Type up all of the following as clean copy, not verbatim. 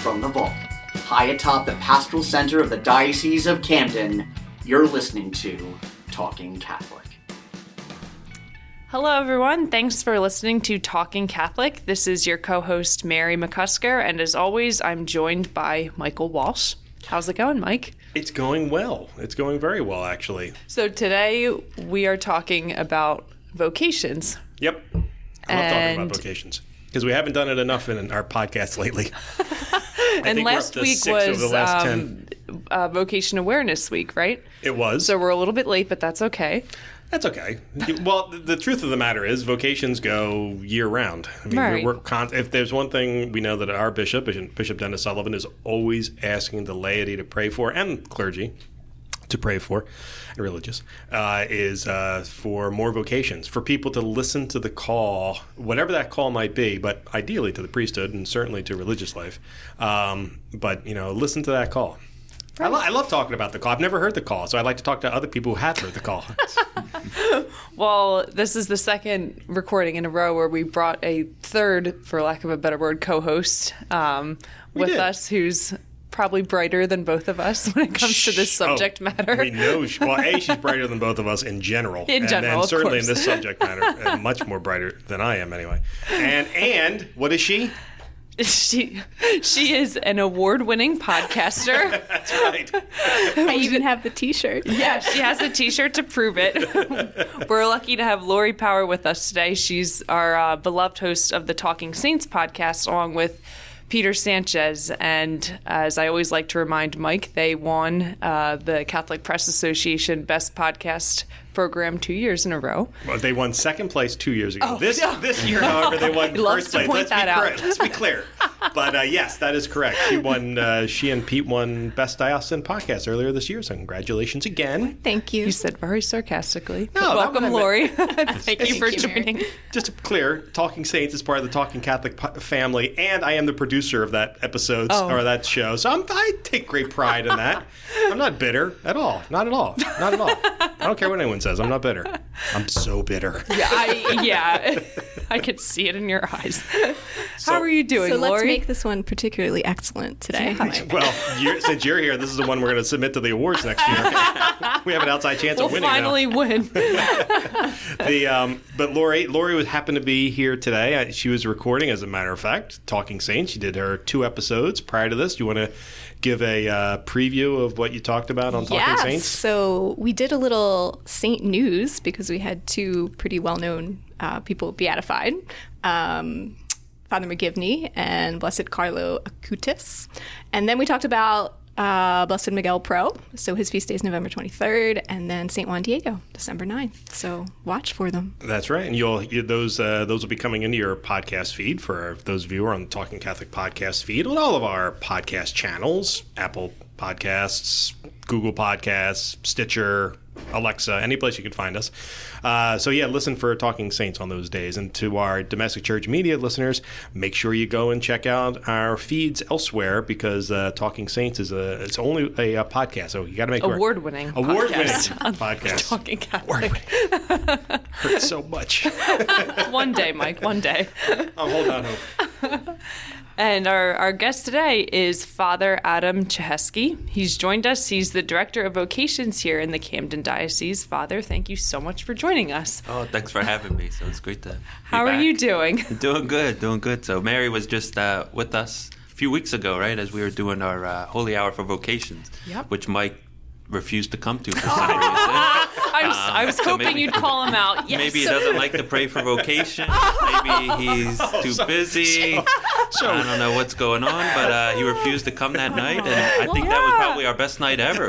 from the vault, high atop the pastoral center of the Diocese of Camden, you're listening to Talking Catholic. Hello, everyone. Thanks for listening to Talking Catholic. This is your co-host, Mary McCusker, and as always, I'm joined by Michael Walsh. How's it going, Mike? It's going well. It's going very well, actually. So today we are talking about vocations. Yep. I love talking about vocations because we haven't done it enough in our podcast lately. And last week was Vocation Awareness Week, right? It was. So we're a little bit late, but that's okay. That's okay. Well, the truth of the matter is vocations go year-round. I mean, right. If there's one thing we know that our Bishop Dennis Sullivan, is always asking the laity to pray for, and clergy to pray for, and religious, is for more vocations, for people to listen to the call, whatever that call might be, but ideally to the priesthood and certainly to religious life. But, listen to that call. Right. I love talking about the call. I've never heard the call, so I like to talk to other people who have heard the call. Well, this is the second recording in a row where we brought a third, for lack of a better word, co-host with us, who's probably brighter than both of us when it comes to this subject matter. We know. She's brighter than both of us in general. And certainly in this subject matter, much more brighter than I am anyway. And what is she? She is an award-winning podcaster. That's right. I even have the T-shirt. Yeah, she has a T-shirt to prove it. We're lucky to have Laurie Power with us today. She's our beloved host of the Talking Saints podcast, along with Peter Sanchez. And as I always like to remind Mike, they won the Catholic Press Association Best Podcast Program 2 years in a row. Well, they won second place 2 years ago. This year, however, they won first place. Let's be clear. But yes, that is correct. She and Pete won Best Diocesan Podcast earlier this year, so congratulations again. Thank you. You said very sarcastically. No, welcome, Laurie. Thank you for joining. Just to be clear, Talking Saints is part of the Talking Catholic family, and I am the producer of that episode or that show, so I take great pride in that. I'm not bitter at all. Not at all. Not at all. I don't care what anyone says. I'm not bitter. I'm so bitter. I could see it in your eyes. How are you doing, Laurie? So let's make this one particularly excellent today. Yeah. Well, since you're here, this is the one we're going to submit to the awards next year. We have an outside chance of winning. We'll finally win. But Laurie happened to be here today. She was recording, as a matter of fact, Talking Saints. She did her 2 episodes prior to this. Do you want to give a preview of what you talked about on Talking Saints? So we did a little saint news because we had 2 pretty well-known people beatified, Father McGivney and Blessed Carlo Acutis. And then we talked about Blessed Miguel Pro, so his feast day is November 23rd, and then St. Juan Diego, December 9th. So watch for them. That's right, and those will be coming into your podcast feed for those of you who are on the Talking Catholic podcast feed on all of our podcast channels, Apple Podcasts, Google Podcasts, Stitcher, Alexa, any place you can find us. Listen for Talking Saints on those days. And to our domestic church media listeners, make sure you go and check out our feeds elsewhere because Talking Saints is it's only a podcast, so you got to make award-winning podcast. Talking Catholic. Hurts so much. One day, Mike. One day. I'll hold on hope. And our guest today is Father Adam Cichoski. He's joined us. He's the Director of Vocations here in the Camden Diocese. Father, thank you so much for joining us. Oh, thanks for having me. So it's great to be How are you doing? Doing good. So Mary was just with us a few weeks ago, right, as we were doing our Holy Hour for Vocations, which Mike refused to come to for some reason. I was hoping you'd call him out. Yes. Maybe he doesn't like to pray for vocation. Maybe he's too busy. I don't know what's going on, but he refused to come that night, and I think that was probably our best night ever.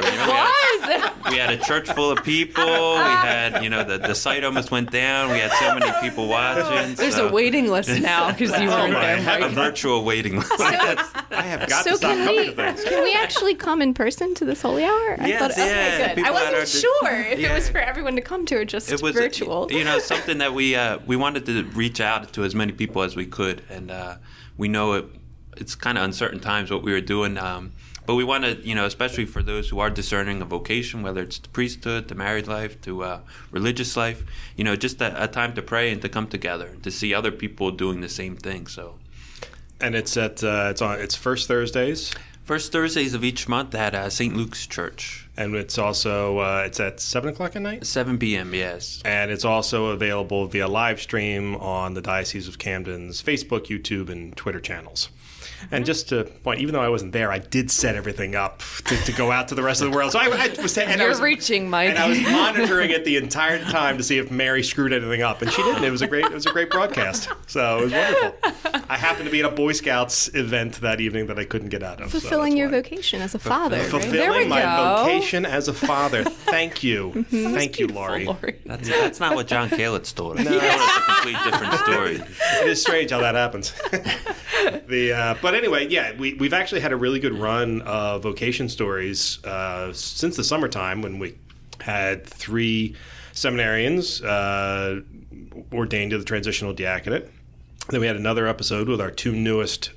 We had a church full of people. We had, the site almost went down. We had so many people watching. There's a waiting list now because you weren't there, Mike. A virtual waiting list. I have got to stop coming to things. Can we actually come in person to this Holy Hour? Yes, okay, good. I wasn't sure if it was for everyone to come to or just it was, virtual. Something that we wanted to reach out to as many people as we could, and we know it's kind of uncertain times what we were doing, but we want to, especially for those who are discerning a vocation, whether it's the priesthood, the married life, to religious life, just a time to pray and to come together, to see other people doing the same thing. So And it's first Thursdays. First Thursdays of each month at St. Luke's Church. And it's also it's at 7 o'clock at night? 7 p.m., yes. And it's also available via live stream on the Diocese of Camden's Facebook, YouTube, and Twitter channels. And just to point, even though I wasn't there, I did set everything up to go out to the rest of the world. So I was reaching, Mike. And I was monitoring it the entire time to see if Mary screwed anything up, and she didn't. It was a great broadcast. So it was wonderful. I happened to be at a Boy Scouts event that evening that I couldn't get out of. Fulfilling your vocation as a father. Fulfilling There we my go. vocation as a father. Thank you. Thank you, Laurie. That's not what John Kalitz told us. No. It's a complete different story. It is strange how that happens. But anyway, yeah, we've actually had a really good run of vocation stories since the summertime when we had 3 seminarians ordained to the transitional diaconate. Then we had another episode with our 2 newest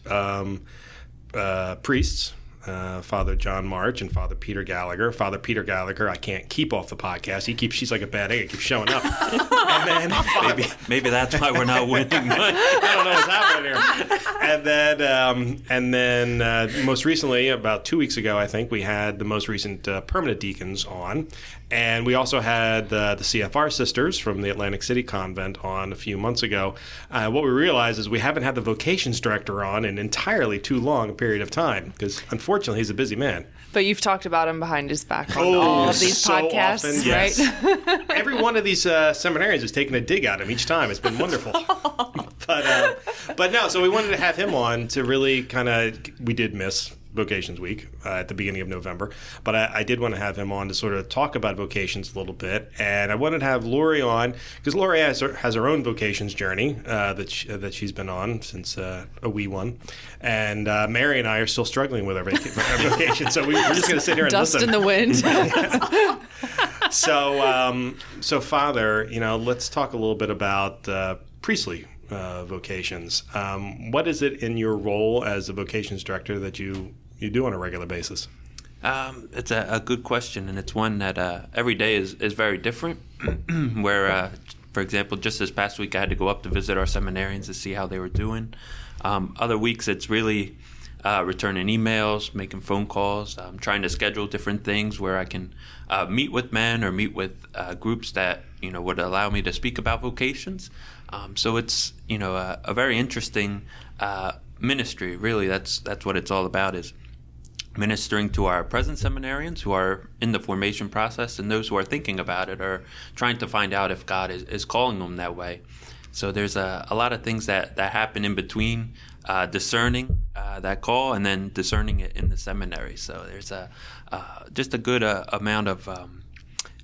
priests, Father John March and Father Peter Gallagher. Father Peter Gallagher, I can't keep off the podcast. She's like a bad egg. It keeps showing up. And then maybe that's why we're not winning much. I don't know what's happening here. And then most recently, about 2 weeks ago, I think, we had the most recent permanent deacons on. And we also had the CFR sisters from the Atlantic City Convent on a few months ago. What we realized is we haven't had the vocations director on in entirely too long a period of time because, unfortunately, he's a busy man. But you've talked about him behind his back on all of these so podcasts, often, yes. right? Every one of these seminarians has taken a dig at him each time. It's been wonderful. But no, so we wanted to have him on to really we did miss Vocations Week at the beginning of November, but I did want to have him on to sort of talk about vocations a little bit, and I wanted to have Laurie on because Laurie has her own vocations journey that she's been on since a wee one, and Mary and I are still struggling with our vocation, so we're just going to sit here and Dust listen. in the wind. So Father, let's talk a little bit about priestly vocations. What is it in your role as a vocations director that you do on a regular basis? It's a good question, and it's one that every day is very different. Where, for example, just this past week I had to go up to visit our seminarians to see how they were doing. Other weeks it's really returning emails, making phone calls, trying to schedule different things where I can meet with men or meet with groups that would allow me to speak about vocations. So it's a very interesting ministry. Really, that's what it's all about, is ministering to our present seminarians who are in the formation process and those who are thinking about it or trying to find out if God is calling them that way. So there's a lot of things that happen in between discerning that call and then discerning it in the seminary. So there's just a good amount of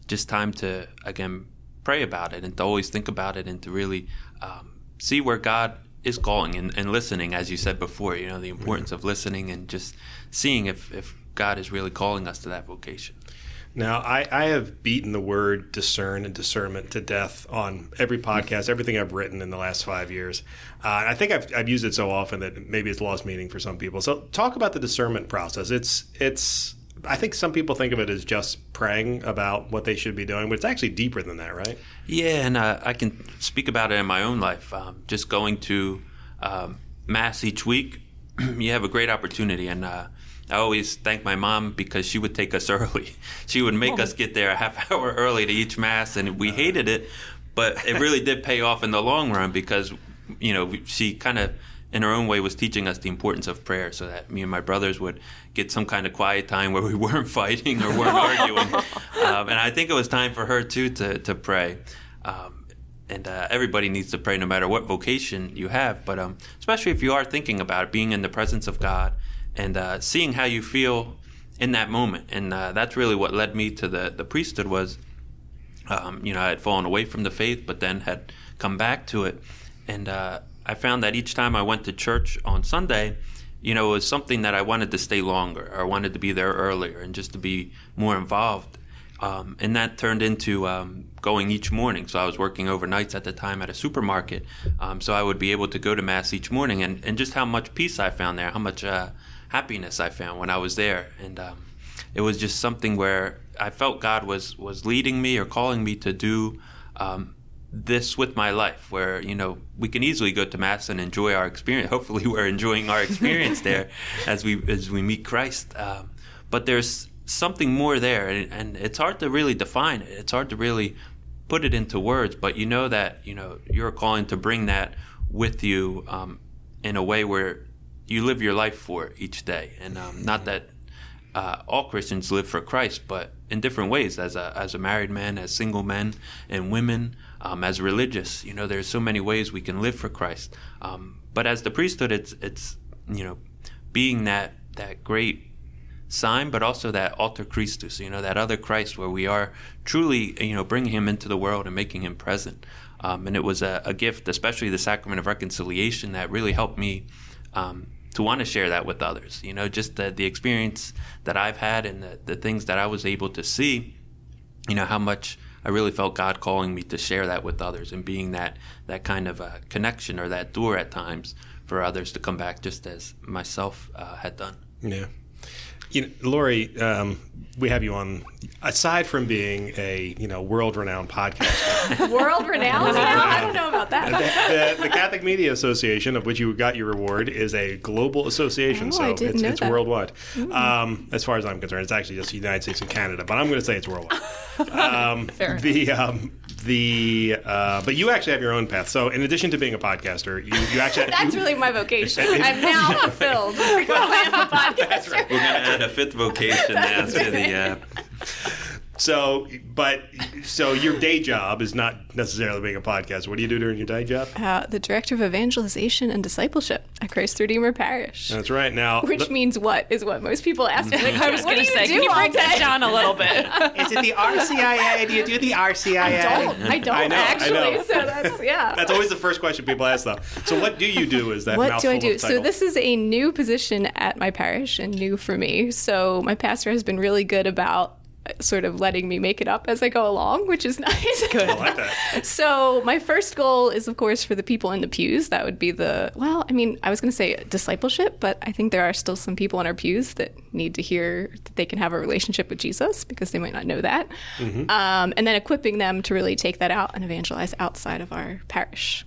just time to, again, pray about it and to always think about it and to really see where God is calling and listening, as you said before, the importance of listening and just seeing if God is really calling us to that vocation. Now, I have beaten the word discern and discernment to death on every podcast, everything I've written in the last 5 years. And I think I've used it so often that maybe it's lost meaning for some people. So talk about the discernment process. It's I think some people think of it as just praying about what they should be doing, but it's actually deeper than that, right? Yeah, and I can speak about it in my own life. Just going to Mass each week, you have a great opportunity. And I always thank my mom because she would take us early. She would make us get there a half hour early to each Mass, and we hated it, but it really did pay off in the long run because, she kind of, in her own way, was teaching us the importance of prayer so that me and my brothers would get some kind of quiet time where we weren't fighting or weren't arguing. And I think it was time for her, too, to pray. And everybody needs to pray no matter what vocation you have, but especially if you are thinking about it, being in the presence of God and seeing how you feel in that moment. And that's really what led me to the priesthood was, I had fallen away from the faith, but then had come back to it. And I found that each time I went to church on Sunday, it was something that I wanted to stay longer or wanted to be there earlier and just to be more involved. And that turned into going each morning. So I was working overnights at the time at a supermarket. So I would be able to go to Mass each morning and just how much peace I found there, how much happiness I found when I was there. And it was just something where I felt God was leading me or calling me to do this with my life, where, you know, we can easily go to Mass and enjoy our experience. Hopefully we're enjoying our experience there as we meet Christ. But there's something more there, and it's hard to really define it. It's hard to really put it into words, but you know that, you know, you're calling to bring that with you in a way where you live your life for each day. And not that all Christians live for Christ, but in different ways, as a married man, as single men and women, as religious. You know, there's so many ways we can live for Christ. But as the priesthood, it's you know, being that great sign, but also that alter Christus, you know, that other Christ, where we are truly, you know, bringing him into the world and making him present. And it was a gift, especially the sacrament of reconciliation, that really helped me to want to share that with others. You know, just the experience that I've had and the things that I was able to see, you know, how much I really felt God calling me to share that with others, and being that kind of a connection, or that door at times for others to come back, just as myself had done. Yeah. You know, Laurie, we have you on, aside from being a, you know, world-renowned podcaster. World-renowned? I don't know about that. The Catholic Media Association, of which you got your award, is a global association, so it's worldwide. As far as I'm concerned, it's actually just the United States and Canada, but I'm going to say it's worldwide. Fair But you actually have your own path. So in addition to being a podcaster, you actually that's really my vocation. I'm now fulfilled because I am a podcaster. That's right. We're going to add a fifth vocation after the. So your day job is not necessarily being a podcaster. What do you do during your day job? The director of evangelization and discipleship at Christ Redeemer Parish. That's right. Now, which means what is what most people ask me. I was going to say, can you break that down a little bit? Is it the RCIA? Do you do the RCIA? I don't actually. So that's always the first question people ask, though. So what do you do? Is that what do I do? Of title? So this is a new position at my parish, and new for me. So my pastor has been really good about sort of letting me make it up as I go along, which is nice. Good. I like that. So my first goal is, of course, for the people in the pews. That would be I was going to say discipleship, but I think there are still some people in our pews that need to hear that they can have a relationship with Jesus, because they might not know that. Mm-hmm. And then equipping them to really take that out and evangelize outside of our parish.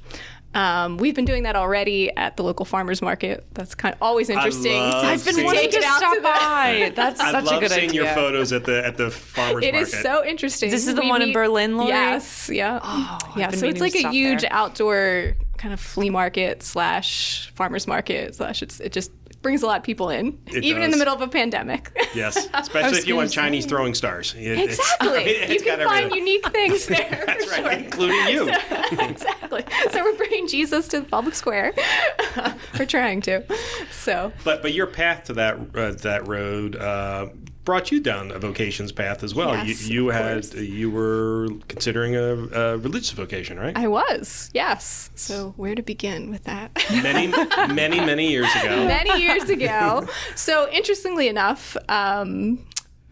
We've been doing that already at the local farmers market. That's kind of always interesting. I've been wanting to stop by. That's such a good idea. I love seeing your photos at the farmers market. It is so interesting. This is the one in Berlin, Laurie? Yes. Yeah. Yeah. So it's like a huge outdoor kind of flea market / farmers market / it just brings a lot of people in, even in the middle of a pandemic. Yes, especially if you want Chinese throwing stars. Exactly. You can find unique things there. That's right, including you. Exactly. So we're bringing Jesus to the public square. We're trying to. So. But your path to that road brought you down a vocations path as well. Yes, you were considering a religious vocation, right? I was, yes. So where to begin with that? Many years ago. Many years ago. So interestingly enough, I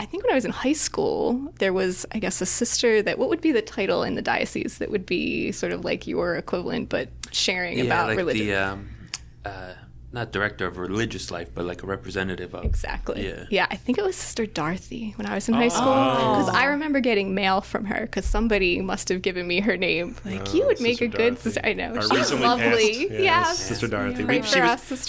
think when I was in high school, there was, I guess, a sister that, what would be the title in the diocese that would be sort of like your equivalent, but sharing about like religion? Not director of religious life, but like a representative of. Exactly. Yeah, I think it was Sister Dorothy when I was in high school. Because I remember getting mail from her, because somebody must have given me her name. Like, you would make a good sister. I know. She's lovely. Yes. Sister Dorothy.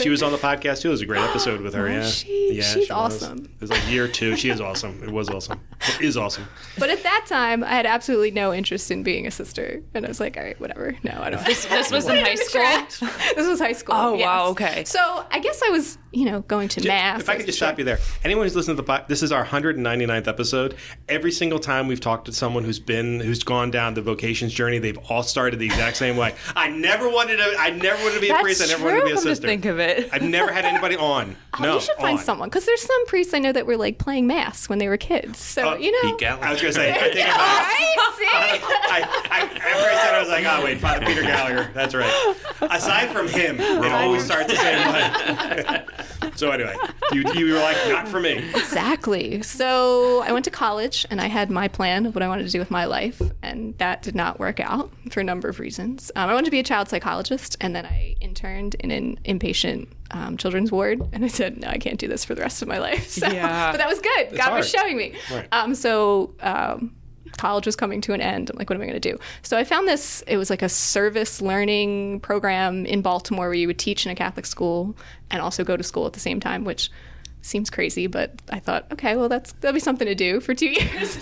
She was on the podcast, too. It was a great episode with her. She's awesome. It was like year 2. She is awesome. It was awesome. It is awesome. But at that time, I had absolutely no interest in being a sister. And I was like, all right, whatever. No, I don't. This was in high school? This was high school. Oh, wow. Okay. So I guess I was, going to Mass. If I could just stop you there. Anyone who's listening to the podcast, this is our 199th episode. Every single time we've talked to someone who's gone down the vocations journey, they've all started the exact same way. I never wanted to be a priest. I never wanted to be a sister. To think of it. I've never had anybody on. You should find someone, because there's some priests I know that were like playing Mass when they were kids. So Pete Gallagher. I was going to say, I think after I said, I was like, oh wait, Father Peter Gallagher. That's right. Aside from him, it always starts the same way. So anyway, you were like, not for me. Exactly. So I went to college, and I had my plan of what I wanted to do with my life, and that did not work out for a number of reasons. I wanted to be a child psychologist, and then I interned in an inpatient children's ward, and I said, no, I can't do this for the rest of my life. So, but that was good. God was showing me. Right. college was coming to an end. I'm like, what am I going to do? So I found this, it was like a service learning program in Baltimore where you would teach in a Catholic school and also go to school at the same time, which seems crazy, but I thought, okay, well, that'll be something to do for 2 years.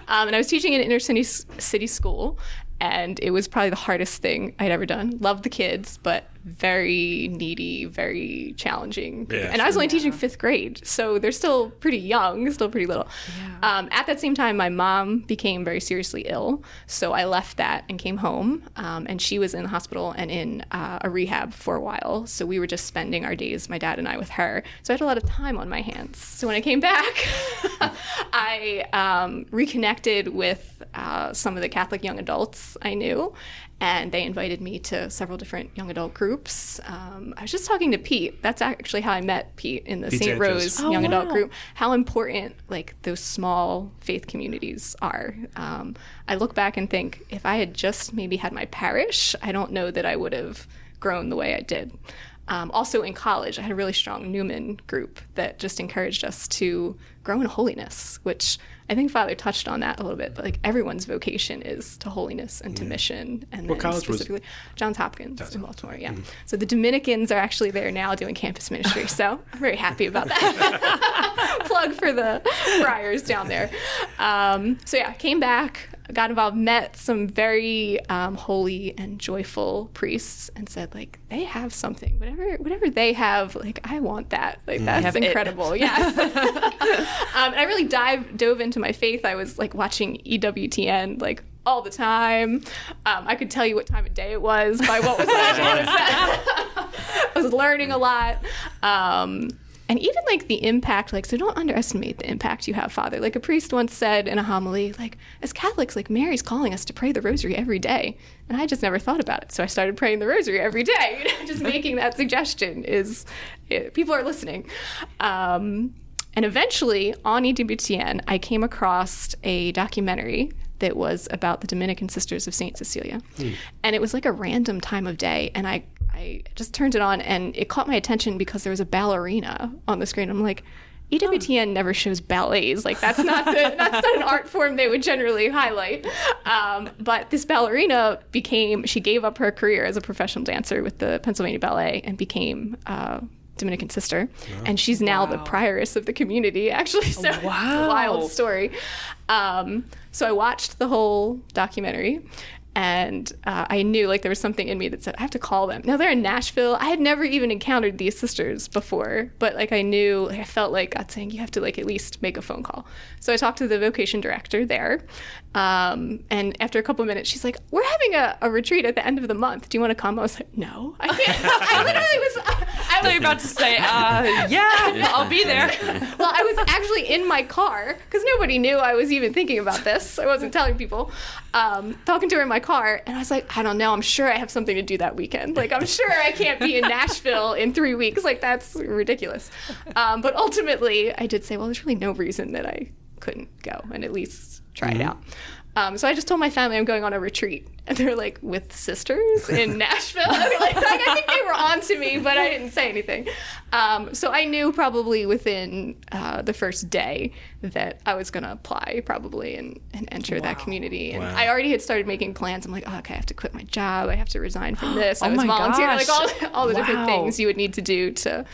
And I was teaching in an inner city school, and it was probably the hardest thing I'd ever done. Loved the kids, but very needy, very challenging. Yeah, and I was only teaching 5th grade, so they're still pretty young, still pretty little. Yeah. At that same time, my mom became very seriously ill, so I left that and came home, and she was in the hospital and in a rehab for a while, so we were just spending our days, my dad and I, with her. So I had a lot of time on my hands. So when I came back, I reconnected with some of the Catholic young adults I knew, and they invited me to several different young adult groups. I was just talking to Pete. That's actually how I met Pete in the St. Rose young adult group. How important like those small faith communities are. I look back and think if I had just maybe had my parish, I don't know that I would have grown the way I did. Also in college, I had a really strong Newman group that just encouraged us to grow in holiness, which I think Father touched on that a little bit, but like everyone's vocation is to holiness and to mission. And what college specifically was Johns Hopkins in Baltimore, yeah. So the Dominicans are actually there now doing campus ministry, so I'm very happy about that. Plug for the friars down there. So yeah, came back, got involved, met some very holy and joyful priests, and said like, they have something, whatever they have, like I want that. Like that's incredible. Yes. And I really dove into my faith. I was like watching EWTN like all the time. I could tell you what time of day it was by what was happening. I was learning a lot. And even like the impact, like, so don't underestimate the impact you have, Father. Like a priest once said in a homily, like, as Catholics, like Mary's calling us to pray the rosary every day. And I just never thought about it. So I started praying the rosary every day. You know, just making that suggestion people are listening. And eventually on EWTN, I came across a documentary that was about the Dominican Sisters of St. Cecilia. And it was like a random time of day. And I just turned it on and it caught my attention because there was a ballerina on the screen. I'm like, EWTN never shows ballets. Like that's not an art form they would generally highlight. But this ballerina she gave up her career as a professional dancer with the Pennsylvania Ballet and became Dominican sister, and she's now the prioress of the community, actually. So it's a wild story. So I watched the whole documentary, and I knew like there was something in me that said, I have to call them. Now they're in Nashville. I had never even encountered these sisters before, but like I knew, like, I felt like God saying, you have to like at least make a phone call. So I talked to the vocation director there. And after a couple of minutes, she's like, we're having a retreat at the end of the month. Do you want to come? I was like, no, I can't. I literally was... I was about to say, yeah, I'll be there. Well, I was actually in my car because nobody knew I was even thinking about this. I wasn't telling people. Talking to her in my car, and I was like, I don't know. I'm sure I have something to do that weekend. Like, I'm sure I can't be in Nashville in 3 weeks. Like, that's ridiculous. But ultimately, I did say, well, there's really no reason that I couldn't go and at least try it out. So I just told my family I'm going on a retreat. And they're like, with sisters in Nashville? I think they were on to me, but I didn't say anything. So I knew probably within the first day that I was going to apply probably and enter that community. And I already had started making plans. I'm like, oh, okay, I have to quit my job. I have to resign from this. I was volunteering. Like all the different things you would need to do to,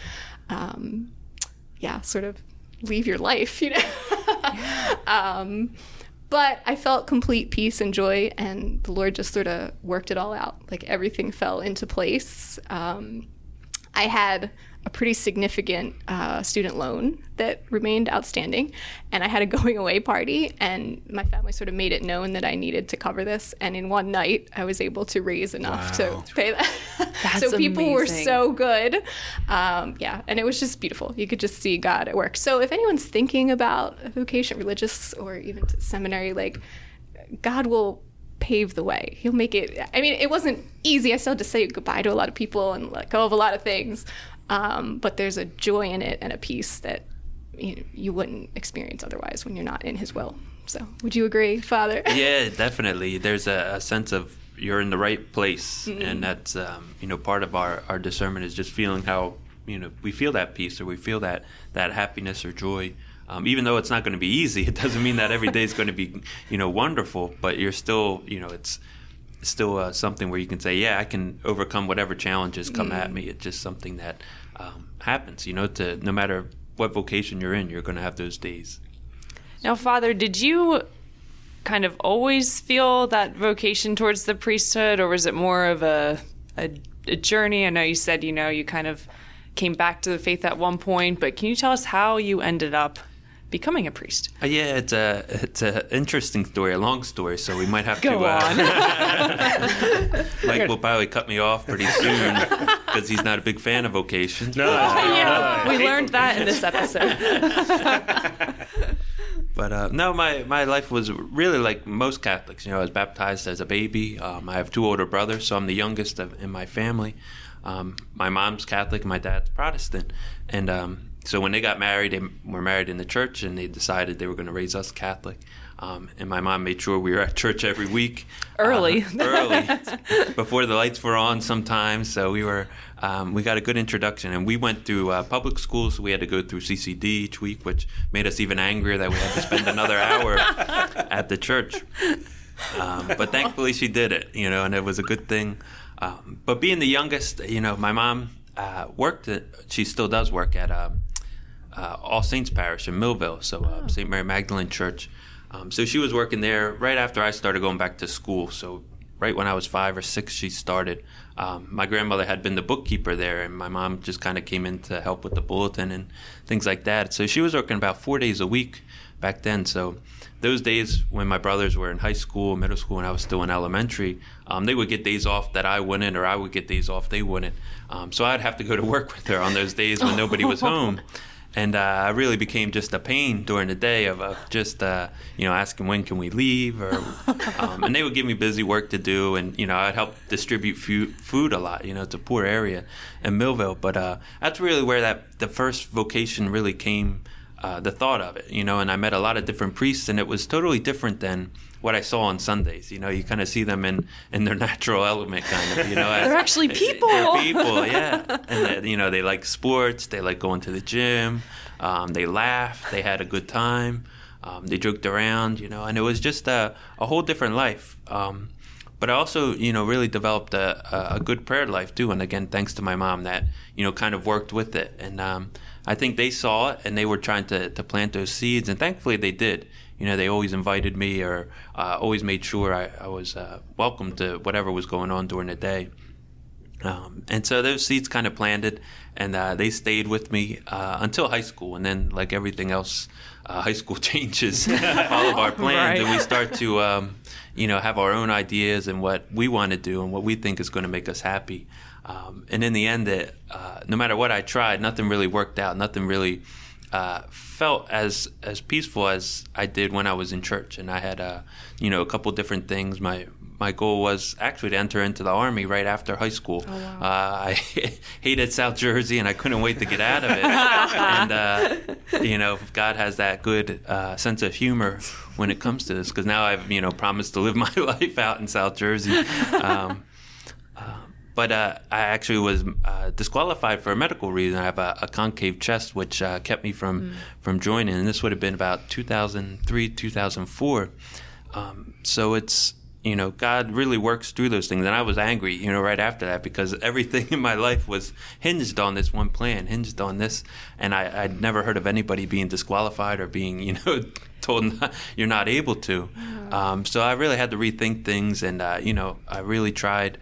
sort of leave your life, you know? But I felt complete peace and joy, and the Lord just sort of worked it all out. Like everything fell into place. I had a pretty significant student loan that remained outstanding, and I had a going away party, and my family sort of made it known that I needed to cover this, and in one night I was able to raise enough to pay that. So people were so good. And it was just beautiful. You could just see God at work. So if anyone's thinking about a vocation, religious or even to seminary, like God will pave the way. He'll make it. I mean, it wasn't easy. I still had to say goodbye to a lot of people and let go of a lot of things. But there's a joy in it and a peace that you wouldn't experience otherwise when you're not in his will. So would you agree, Father? Yeah, definitely. There's a sense of you're in the right place. And that's, part of our discernment is just feeling how, we feel that peace or we feel that happiness or joy. even though it's not going to be easy, it doesn't mean that every day is going to be, wonderful. But you're still, it's still something where you can say, yeah, I can overcome whatever challenges come at me. It's just something that happens, no matter what vocation you're in, you're going to have those days. Now, Father, did you kind of always feel that vocation towards the priesthood, or was it more of a journey? I know you said, you kind of came back to the faith at one point, but can you tell us how you ended up becoming a priest? Yeah, it's a interesting story, a long story, so we might have Go to... on. Mike will probably cut me off pretty soon because he's not a big fan of vocations. No, We learned that in this episode. But no, my life was really like most Catholics. I was baptized as a baby. I have 2 older brothers, so I'm the youngest in my family. My mom's Catholic, my dad's Protestant. And so when they got married, they were married in the church, and they decided they were going to raise us Catholic. And my mom made sure we were at church every week. Early, before the lights were on sometimes. So we got a good introduction. And we went through public school, so we had to go through CCD each week, which made us even angrier that we had to spend another hour at the church. But thankfully she did it, and it was a good thing. But being the youngest, my mom she still does work at All Saints Parish in Millville, so St. Mary Magdalene Church. So she was working there right after I started going back to school. So right when I was 5 or 6, she started. My grandmother had been the bookkeeper there, and my mom just kind of came in to help with the bulletin and things like that. So she was working about 4 days a week back then. So those days when my brothers were in high school, middle school, and I was still in elementary, they would get days off that I wouldn't, or I would get days off they wouldn't. So I'd have to go to work with her on those days when nobody was home. And I really became just a pain during the day of just, asking when can we leave, or and they would give me busy work to do, and I'd help distribute food a lot. It's a poor area in Millville, but that's really where the first vocation really came. The thought of it, and I met a lot of different priests, and it was totally different than what I saw on Sundays. You kind of see them in their natural element, kind of. They're actually people. They're people, yeah. And they like sports. They like going to the gym. They laughed. They had a good time. They joked around, and it was just a whole different life. But I also, really developed a good prayer life too. And again, thanks to my mom that, kind of worked with it. And I think they saw it, and they were trying to plant those seeds. And thankfully they did. They always invited me, or always made sure I was welcome to whatever was going on during the day. And so those seeds kind of planted, and they stayed with me until high school. And then, like everything else, high school changes all of our plans, and we start to, have our own ideas and what we want to do and what we think is going to make us happy. And in the end, no matter what I tried, nothing really worked out. Nothing really felt as peaceful as I did when I was in church. And I had, a couple different things. My goal was actually to enter into the Army right after high school. Oh, wow. I hated South Jersey, and I couldn't wait to get out of it. And, God has that good sense of humor when it comes to this, because now I've, promised to live my life out in South Jersey. But I actually was disqualified for a medical reason. I have a concave chest, which kept me from joining. And this would have been about 2003, 2004. So it's, God really works through those things. And I was angry, right after that, because everything in my life was hinged on this one plan, hinged on this. And I'd never heard of anybody being disqualified or being, told you're not able to. So I really had to rethink things. And, I really tried.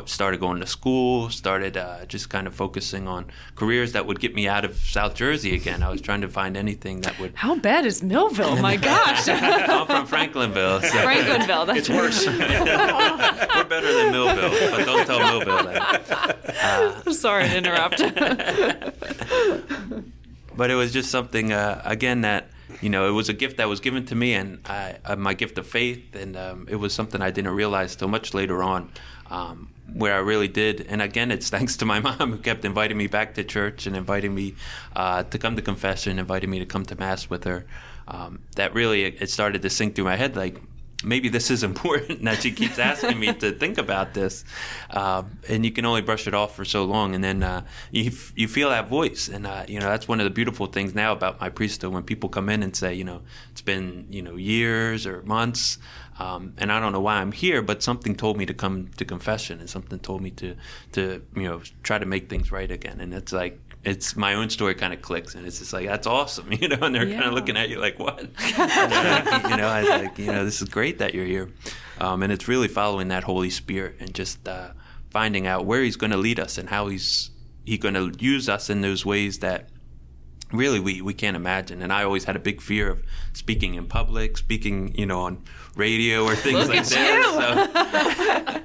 Started going to school, started just kind of focusing on careers that would get me out of South Jersey again. I was trying to find anything that would... How bad is Millville? My gosh. I'm from Franklinville. So. Franklinville, that's worse. We're better than Millville, but don't tell Millville that. Sorry to interrupt. But it was just something, again, that... it was a gift that was given to me, and my gift of faith, and it was something I didn't realize till much later on, where I really did. And again, it's thanks to my mom, who kept inviting me back to church and inviting me to come to confession, inviting me to come to Mass with her, that really it started to sink through my head, like, maybe this is important that she keeps asking me to think about this. And you can only brush it off for so long. And then you feel that voice. And, that's one of the beautiful things now about my priesthood when people come in and say, it's been, years or months. And I don't know why I'm here, but something told me to come to confession, and something told me to try to make things right again. And it's like, it's my own story kind of clicks, and it's just like, that's awesome, and they're kind of looking at you like, what? I was like, this is great that you're here. And it's really following that Holy Spirit and just finding out where he's going to lead us and how he's going to use us in those ways that really we can't imagine. And I always had a big fear of speaking in public, speaking, on radio or things like that.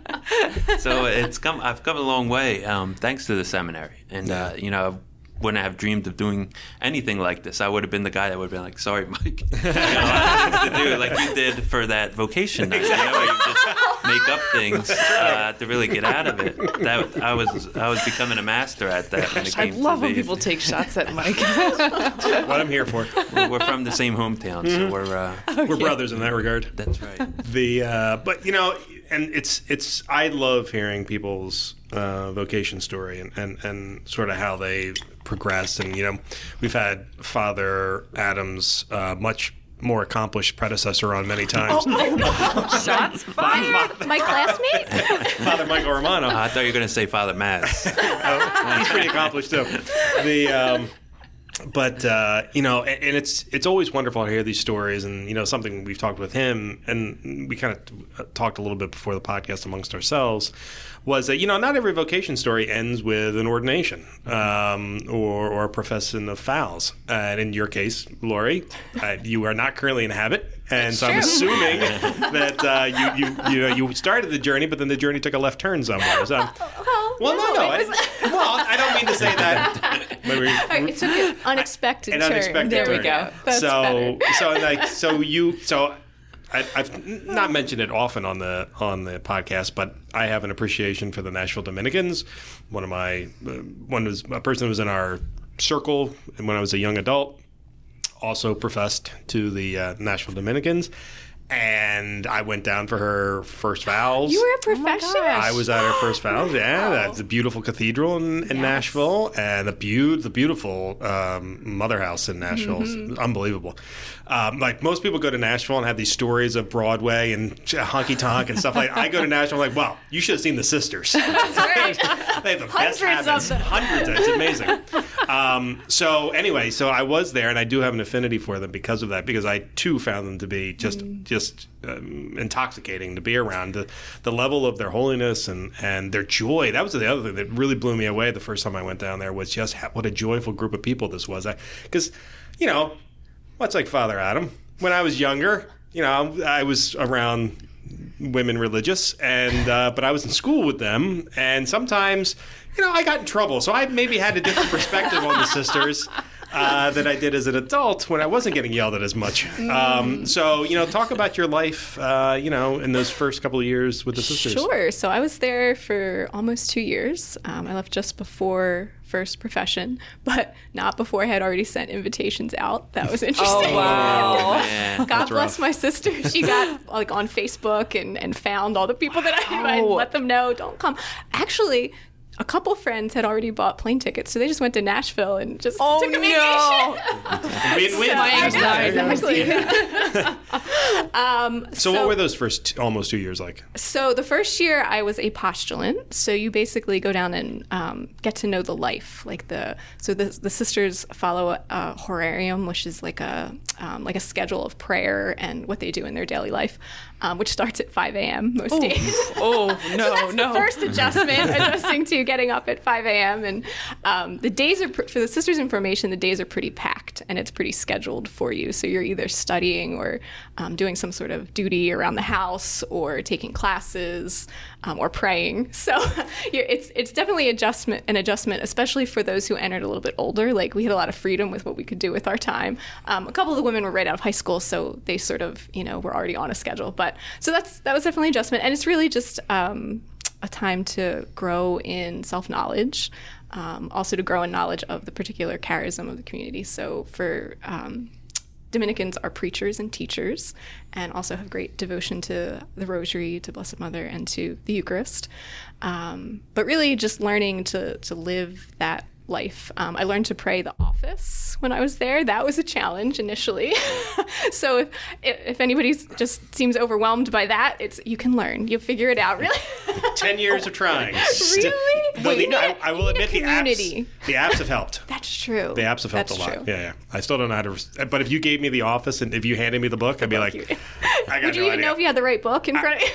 So I've come a long way, thanks to the seminary. And, I wouldn't have dreamed of doing anything like this. I would have been the guy that would have been like, sorry, Mike. I have to do it like you did for that vocation night. Where you just make up things to really get out of it. I was becoming a master at that when it came to I love when people take shots at Mike. What I'm here for. We're from the same hometown, so We're brothers in that regard. That's right. But and it's I love hearing people's vocation story and sort of how they progress. And we've had Father Adam's much more accomplished predecessor on many times. Shots fired. My classmate? Father Michael Romano. I thought you were going to say Father Mass. He's pretty accomplished too. But and it's always wonderful to hear these stories, and something we've talked with him, and we kind of talked a little bit before the podcast amongst ourselves, was that not every vocation story ends with an ordination or a profession of vows. And in your case, Laurie, you are not currently in habit. And so I'm assuming that you started the journey, but then the journey took a left turn somewhere. So, I don't mean to say that. It took an unexpected turn. Unexpected there turn. we go. That's better. I've not mentioned it often on the podcast, but I have an appreciation for the Nashville Dominicans. A person who was in our circle when I was a young adult, also professed to the Nashville Dominicans. And I went down for her first vows. You were a professional. I was at her first vows. Yeah, that's a beautiful cathedral in Nashville, and the beautiful mother house in Nashville is unbelievable. Like most people go to Nashville and have these stories of Broadway and honky tonk and stuff like. I go to Nashville, I'm like, wow, you should have seen the sisters. That's right. They have the best habits. Hundreds. It's amazing. So I was there, and I do have an affinity for them because of that. Because I too found them to be just intoxicating to be around. The level of their holiness and their joy. That was the other thing that really blew me away the first time I went down there, was just what a joyful group of people this was. Because much like Father Adam, when I was younger, I was around women religious, and but I was in school with them, and sometimes I got in trouble, so I maybe had a different perspective on the sisters than I did as an adult when I wasn't getting yelled at as much. So talk about your life in those first couple of years with the sisters. Sure. So I was there for almost 2 years. I left just before first profession, but not before I had already sent invitations out. That was interesting. Oh, wow. Yeah. God bless my sister. She got on Facebook and found all the people that I invited and let them know, don't come. Actually, a couple friends had already bought plane tickets, so they just went to Nashville and just took a vacation. So what were those first almost 2 years like? So the first year I was a postulant. So you basically go down and get to know the life. The sisters follow a horarium, which is like a schedule of prayer and what they do in their daily life, which starts at 5 a.m. most days. Oh, no, so that's the first adjusting to getting up at 5 a.m. And the days are, for the sisters' information, the days are pretty packed and it's pretty scheduled for you. So you're either studying or doing some sort of duty around the house or taking classes or praying. So it's definitely an adjustment, especially for those who entered a little bit older. Like we had a lot of freedom with what we could do with our time. A couple of the women were right out of high school, so they sort of, were already on a schedule. But so that was definitely an adjustment. And it's really just a time to grow in self-knowledge, also to grow in knowledge of the particular charism of the community. So for Dominicans are preachers and teachers and also have great devotion to the Rosary, to Blessed Mother, and to the Eucharist. But really just learning to live that life. I learned to pray the office when I was there. That was a challenge initially. So if anybody just seems overwhelmed by that, you can learn. You'll figure it out, really. 10 years of trying. Really? I will admit the apps have helped. That's true. The apps have helped a lot. True. Yeah. I still don't know how to... But if you gave me the office and if you handed me the book, I'd be like, I got Would you even know if you had the right book in front of you?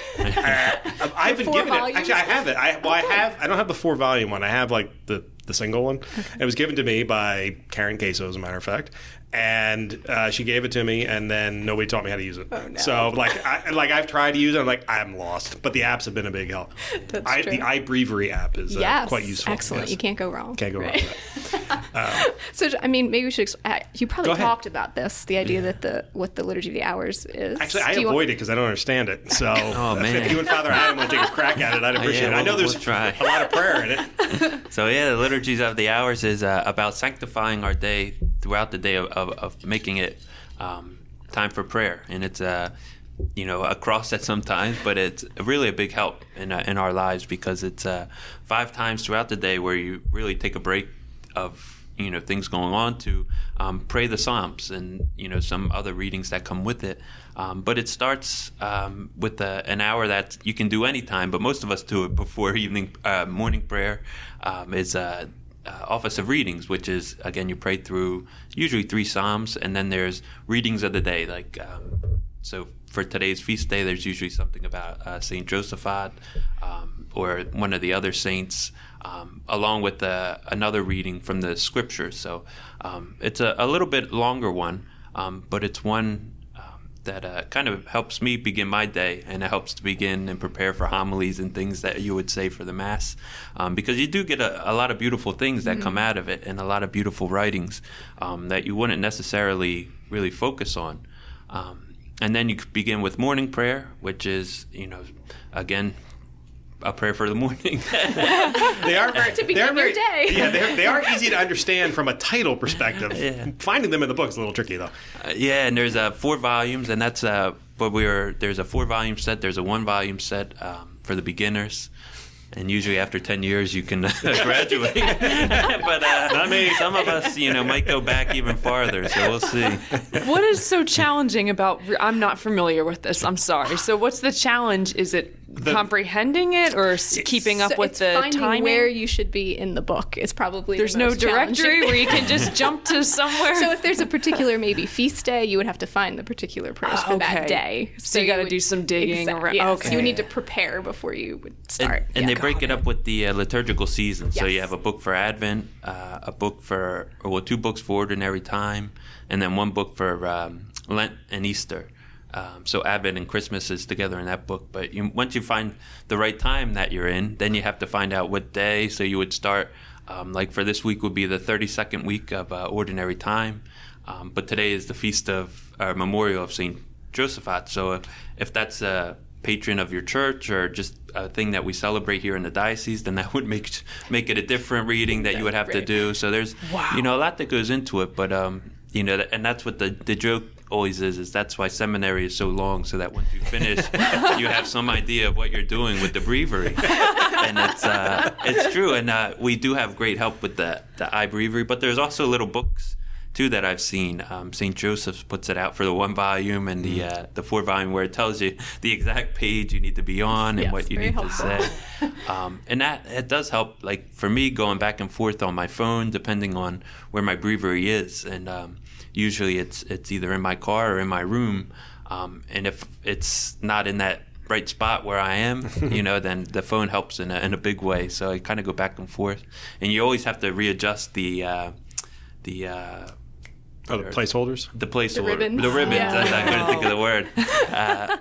I've been given it. Actually, I have it. I don't have the 4-volume one. I have like the single one. Okay. It was given to me by Karen Queso, as a matter of fact, and she gave it to me, and then nobody taught me how to use it. Oh, no. So I've tried to use it. I'm like, I'm lost. But the apps have been a big help. That's true. The iBreviary app is quite useful. Excellent. Yes. You can't go wrong. Can't go wrong with that. So I mean, maybe we should. You probably talked about this. The idea that what the Liturgy of the Hours is. Actually, I avoid it because I don't understand it. So if you and Father Adam want to take a crack at it, I'd appreciate it. I know there's a lot of prayer in it. So the Liturgies of the Hours is about sanctifying our day throughout the day of making it time for prayer, and it's a cross at sometimes, but it's really a big help in our lives because it's 5 times throughout the day where you really take a break of things going on to pray the Psalms and some other readings that come with it. But it starts with an hour that you can do anytime, but most of us do it before morning prayer. Is Office of Readings, which is, again, you pray through usually 3 Psalms, and then there's readings of the day. Like, so for today's feast day, there's usually something about St. Josaphat or one of the other saints, along with another reading from the scriptures. So it's a little bit longer one, but it's one that kind of helps me begin my day, and it helps to begin and prepare for homilies and things that you would say for the Mass, because you do get a lot of beautiful things that come out of it, and a lot of beautiful writings that you wouldn't necessarily really focus on. And then you begin with morning prayer, which is, again, a prayer for the morning. They are very, to begin your day. Yeah, they are easy to understand from a title perspective. Yeah. Finding them in the book is a little tricky, though. And there's 4 volumes, and that's there's a 4-volume set. There's a 1-volume set for the beginners. And usually after 10 years, you can graduate. But not me. Some of us, might go back even farther. So we'll see. What is so challenging about? I'm not familiar with this. I'm sorry. So what's the challenge? Is it comprehending it or keeping up with the finding timing? Where you should be in the book is probably there's the most no directory where you can just jump to somewhere. So if there's a particular maybe feast day, you would have to find the particular prayers for that day. So you got to do some digging around. Yeah, okay. So you would need to prepare before you would start. And they break it up with the liturgical season. Yes. So you have a book for Advent, a book for 2 books for Ordinary Time, and then 1 book for Lent and Easter. So Advent and Christmas is together in that book. But once you find the right time that you're in, then you have to find out what day. So you would start, like for this week would be the 32nd week of Ordinary Time. But today is the feast of memorial of St. Josaphat. So if that's a patron of your church or just a thing that we celebrate here in the diocese, then that would make it a different reading that you would have to do. So there's a lot that goes into it. But and that's what the joke always is that's why seminary is so long, so that once you finish, you have some idea of what you're doing with the breviary. And it's true. And we do have great help with the iBreviary, but there's also little books too that I've seen. St. Joseph's puts it out for the 1-volume and the 4-volume, where it tells you the exact page you need to be on and what you need to say. And that it does help. Like for me, going back and forth on my phone, depending on where my breviary is, and usually it's either in my car or in my room. And if it's not in that right spot where I am, then the phone helps in a big way. So I kind of go back and forth, and you always have to readjust the placeholders? The placeholder. The ribbons. The ribbons. Yeah. I couldn't think of the word.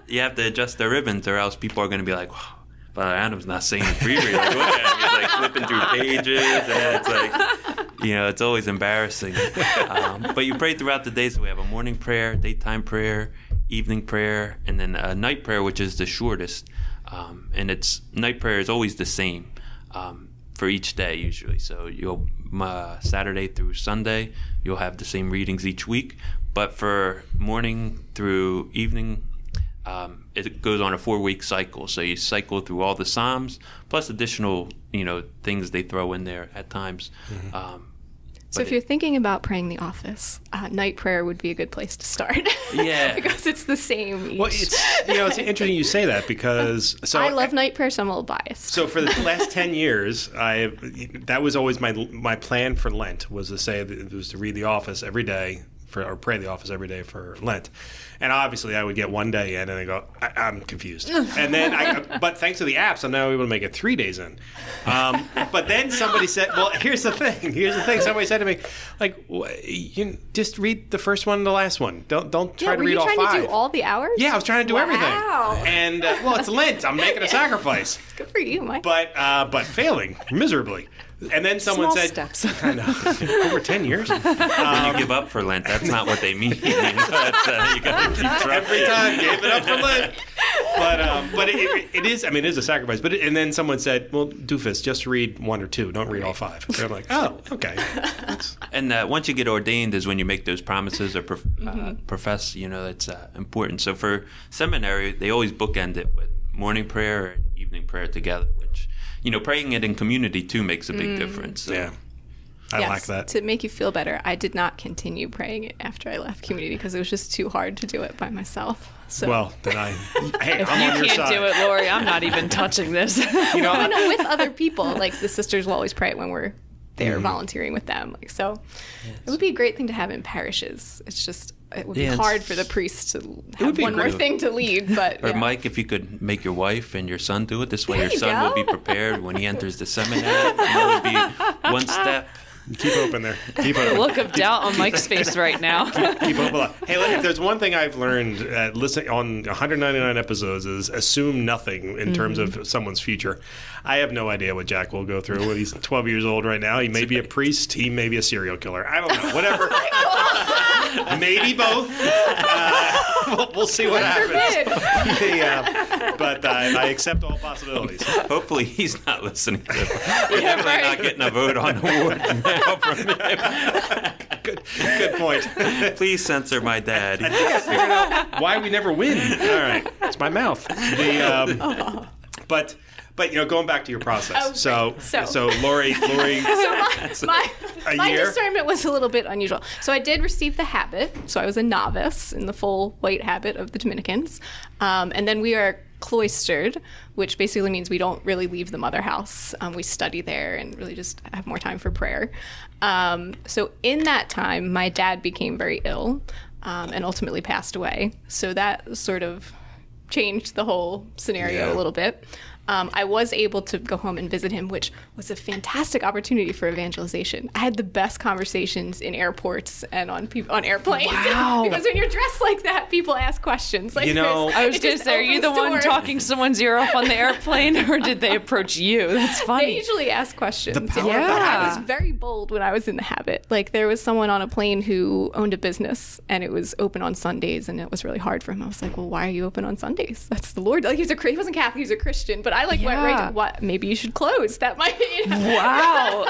You have to adjust the ribbons, or else people are going to be like, wow, Father Adam's not saying the breviary. Like, look at him. He's like flipping through pages, and it's like, it's always embarrassing. But you pray throughout the day. So we have a morning prayer, daytime prayer, evening prayer, and then a night prayer, which is the shortest. And night prayer is always the same for each day usually. So you'll Saturday through Sunday, you'll have the same readings each week. But for morning through evening, it goes on a 4-week cycle. So you cycle through all the Psalms, plus additional, things they throw in there at times. So if you're thinking about praying the office, night prayer would be a good place to start. Yeah. Because it's the same each. Well, it's interesting you say that because I love night prayer, so I'm a little biased. So for the last 10 years, that was always my plan for Lent, was to say that it was to read the office every day or pray the office every day for Lent. And obviously I would get one day in and I go, I'm confused. And then but thanks to the apps, I'm now able to make it 3 days in. But then somebody said, well, here's the thing. Somebody said to me, like, you just read the first one and the last one. Don't try to read all 5. Were you trying to do all the hours? Yeah, I was trying to do everything. Wow. And well, it's Lent. I'm making a sacrifice. Good for you, Mike. But failing miserably. And then someone said, steps. I know, over 10 years. When you give up for Lent, that's not what they mean. You got to keep trying. Every time, gave it up for Lent. But it is, it is a sacrifice. And then someone said, well, doofus, just read 1 or 2. Don't read all 5. And I'm like, oh, okay. And once you get ordained is when you make those promises or profess, it's important. So for seminary, they always bookend it with morning prayer and evening prayer together, which, praying it in community too makes a big difference. So. Yeah. I like that. To make you feel better, I did not continue praying it after I left community because it was just too hard to do it by myself. So. Well, then I'm if on you your can't side. do it, Laurie, I'm not even touching this. No, with other people. Like the sisters will always pray it when we're there volunteering with them. Like so, it would be a great thing to have in parishes. It's just it would be hard for the priest to have one more thing to lead. But or Mike, if you could make your wife and your son do it, this way There your you son go. will be prepared when he enters the seminary. That would be one step. Keep open there. Keep open. Look of doubt on Mike's face right now. Keep open. Hey, look, if there's one thing I've learned listening on 199 episodes is assume nothing in terms of someone's future. I have no idea what Jack will go through when he's 12 years old right now. He may be a priest. He may be a serial killer. I don't know. Whatever. Maybe both. We'll see what happens. But I accept all possibilities. Hopefully he's not listening to it. We're definitely not getting a vote on the award now from him. Good point. Please censor my dad. I think I figured out why we never win. All right. It's my mouth. But going back to your process. So Laurie, So my year? discernment was a little bit unusual. So I did receive the habit. So I was a novice in the full white habit of the Dominicans. And then we are cloistered, which basically means we don't really leave the mother house. We study there and really just have more time for prayer. So in that time, my dad became very ill and ultimately passed away. So that sort of changed the whole scenario a little bit. I was able to go home and visit him, which was a fantastic opportunity for evangelization. I had the best conversations in airports and on airplanes. Wow. Because when you're dressed like that, people ask questions. Like I was going to say, are you the one talking someone's ear off on the airplane, or did they approach you? That's funny. They usually ask questions. The power of the I was very bold when I was in the habit. Like there was someone on a plane who owned a business and it was open on Sundays and it was really hard for him. I was like, well, why are you open on Sundays? That's the Lord. Like he wasn't Catholic, he was a Christian, but I went right to what? Maybe you should close. That might. Wow.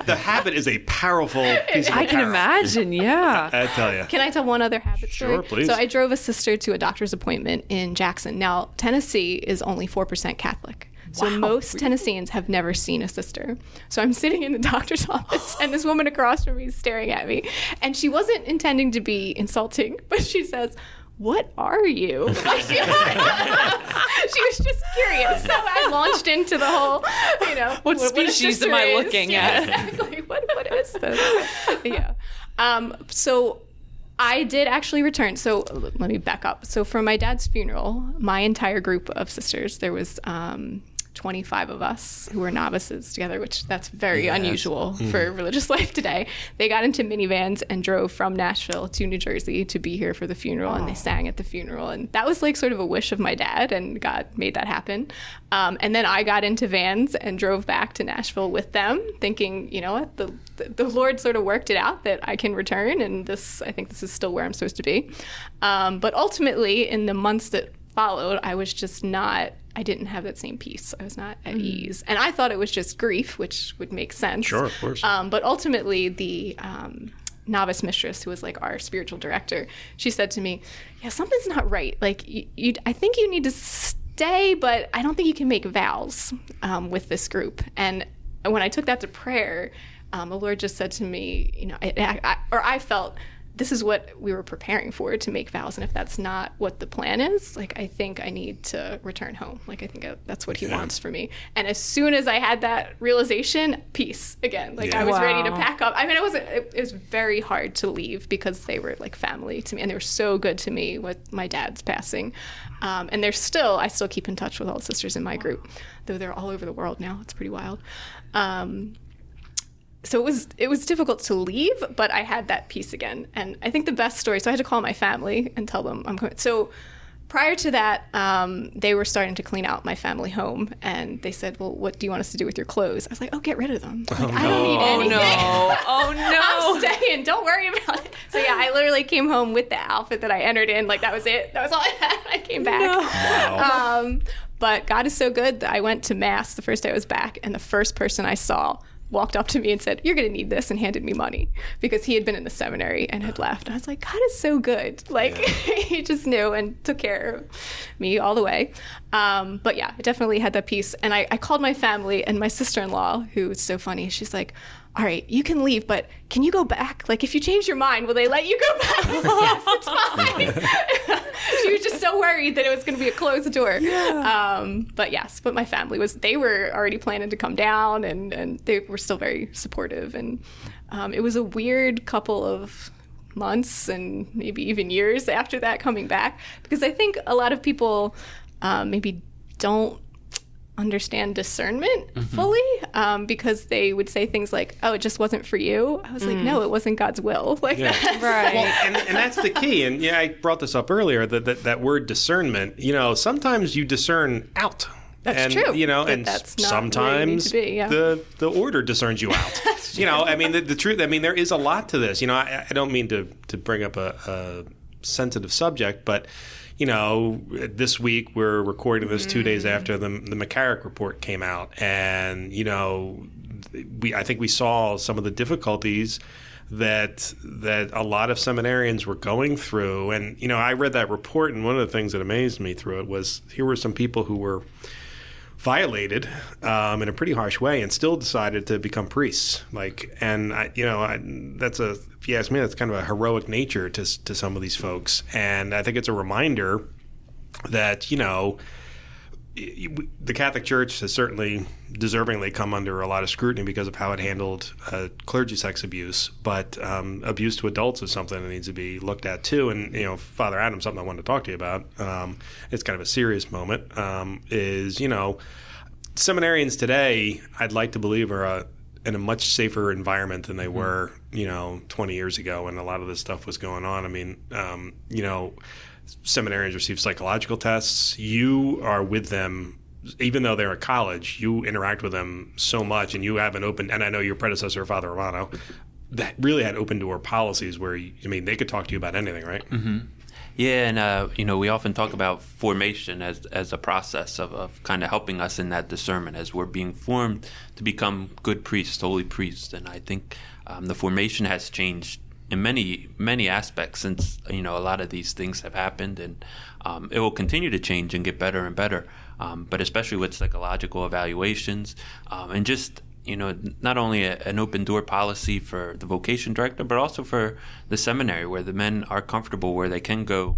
the habit is a powerful piece of I can power. imagine. Yeah. I tell you. Can I tell one other habit story? Sure, please. So I drove a sister to a doctor's appointment in Jackson. Now, Tennessee is only 4% Catholic. So most Tennesseans have never seen a sister. So I'm sitting in the doctor's office and this woman across from me is staring at me. And she wasn't intending to be insulting, but she says, "What are you?" She was just curious. So I launched into the whole, What species am I looking at? Exactly. What is this? Yeah. So I did actually return. So let me back up. So for my dad's funeral, my entire group of sisters, there was 25 of us who were novices together, which that's very unusual for religious life today. They got into minivans and drove from Nashville to New Jersey to be here for the funeral, and they sang at the funeral. And that was like sort of a wish of my dad, and God made that happen. And then I got into vans and drove back to Nashville with them, thinking, you know what, the Lord sort of worked it out that I can return, and I think this is still where I'm supposed to be. But ultimately, in the months that followed, I didn't have that same peace. I was not at ease. And I thought it was just grief, which would make sense. Sure, of course. But ultimately, novice mistress, who was like our spiritual director, she said to me, yeah, something's not right. Like, I think you need to stay, but I don't think you can make vows with this group. And when I took that to prayer, the Lord just said to me, you know, I felt this is what we were preparing for, to make vows. And if that's not what the plan is, like, I think I need to return home. Like, I think that's what he wants for me. And as soon as I had that realization, peace again. Like, I was ready to pack up. I mean, it was very hard to leave because they were like family to me, and they were so good to me with my dad's passing. And I still keep in touch with all the sisters in my group, though they're all over the world now. It's pretty wild. So it was difficult to leave, but I had that peace again. And I think the best story, so I had to call my family and tell them I'm going. So prior to that, they were starting to clean out my family home, and they said, well, what do you want us to do with your clothes? I was like, oh, get rid of them. Like, I don't need anything. Oh, no. I'm staying. Don't worry about it. So yeah, I literally came home with the outfit that I entered in. Like, that was it. That was all I had. I came back. No. Wow. But God is so good that I went to Mass the first day I was back, and the first person I saw walked up to me and said, you're going to need this, and handed me money, because he had been in the seminary and had left. And I was like, God is so good. Like, he just knew and took care of me all the way. But yeah, I definitely had that peace. And I called my family, and my sister-in-law, who is so funny, she's like, all right, you can leave, but can you go back? Like, if you change your mind, will they let you go back? I was like, yes, it's fine. She was just so worried that it was going to be a closed door. Yeah. But my family they were already planning to come down, and they were still very supportive. And it was a weird couple of months and maybe even years after that coming back, because I think a lot of people maybe don't understand discernment fully, because they would say things like, oh, it just wasn't for you. I was like, no, it wasn't God's will. Like, Right. Well, and that's the key. And yeah, I brought this up earlier, that word discernment. You know, sometimes you discern out. That's true. You know, but and that's not sometimes where you need to be, the order discerns you out. You know, I mean, the truth. I mean, there is a lot to this. You know, I don't mean to bring up a sensitive subject, but you know, this week we're recording this 2 days after the McCusker report came out, and you know, I think we saw some of the difficulties that a lot of seminarians were going through. And you know, I read that report, and one of the things that amazed me through it was here were some people who were violated in a pretty harsh way, and still decided to become priests. Like, and if you ask me, that's kind of a heroic nature to some of these folks. And I think it's a reminder that, you know, the Catholic Church has certainly deservingly come under a lot of scrutiny because of how it handled clergy sex abuse, but abuse to adults is something that needs to be looked at too. And you know, Father Adam, something I wanted to talk to you about, it's kind of a serious moment, is, you know, seminarians today, I'd like to believe, are in a much safer environment than they were, you know, 20 years ago when a lot of this stuff was going on. I mean, you know, seminarians receive psychological tests. You are with them, even though they're at college, you interact with them so much, and you have an open, and I know your predecessor, Father Romano, that really had open door policies where, they could talk to you about anything, right? Mm-hmm. Yeah, and you know, we often talk about formation as a process of kind of helping us in that discernment as we're being formed to become good priests, holy priests. And I think the formation has changed in many aspects since, you know, a lot of these things have happened, and it will continue to change and get better and better. But especially with psychological evaluations, and just, you know, not only an open door policy for the vocation director, but also for the seminary, where the men are comfortable, where they can go